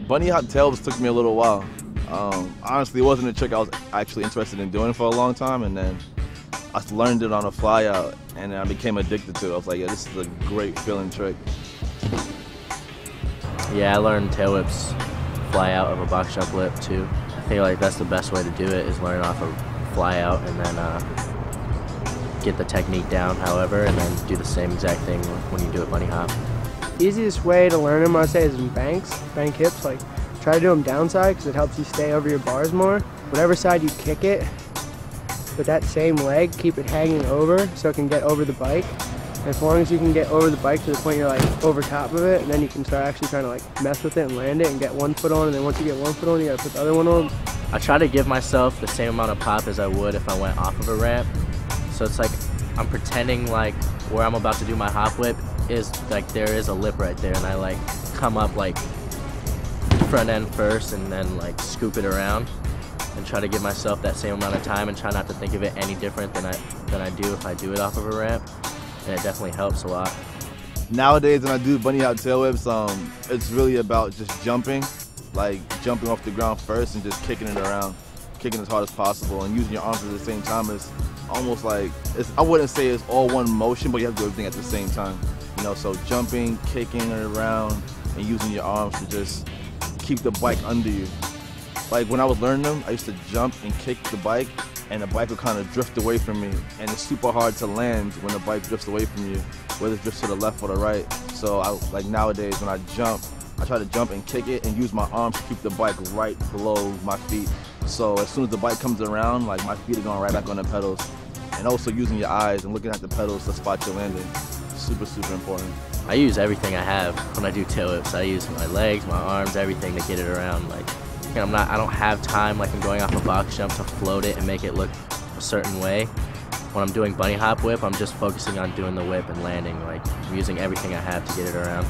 Bunny hop tails took me a little while. Honestly, it wasn't a trick I was actually interested in doing for a long time, and then I learned it on a fly out, and I became addicted to it. I was like, yeah, this is a great feeling trick. Yeah, I learned tail whips fly out of a box jump lip too. I think like that's the best way to do it, is learn off a fly out and then get the technique down, however, and then do the same exact thing when you do a bunny hop. Easiest way to learn them, I would say, is in banks, bank hips. Like, try to do them downside because it helps you stay over your bars more. Whatever side you kick it, with that same leg, keep it hanging over so it can get over the bike. And as long as you can get over the bike to the point you're like over top of it, and then you can start actually trying to like mess with it and land it and get one foot on, and then once you get one foot on, you gotta put the other one on. I try to give myself the same amount of pop as I would if I went off of a ramp. So it's like I'm pretending like where I'm about to do my hop whip is like there is a lip right there, and I like come up like front end first and then like scoop it around and try to give myself that same amount of time and try not to think of it any different than I do if I do it off of a ramp, and it definitely helps a lot. Nowadays, when I do bunny hop tail whips, it's really about just jumping, like jumping off the ground first and just kicking it around, kicking as hard as possible, and using your arms at the same time. Is almost like, I wouldn't say it's all one motion, but you have to do everything at the same time. You know, so jumping, kicking it around, and using your arms to just keep the bike under you. Like when I was learning them, I used to jump and kick the bike, and the bike would kind of drift away from me. And it's super hard to land when the bike drifts away from you, whether it drifts to the left or the right. So like nowadays when I jump, I try to jump and kick it and use my arms to keep the bike right below my feet. So as soon as the bike comes around, like my feet are going right back on the pedals. And also using your eyes and looking at the pedals to spot your landing. Super, super important. I use everything I have when I do tail whips. I use my legs, my arms, everything to get it around. Like, you know, I don't have time like I'm going off a box jump to float it and make it look a certain way. When I'm doing bunny hop whip, I'm just focusing on doing the whip and landing. Like, I'm using everything I have to get it around.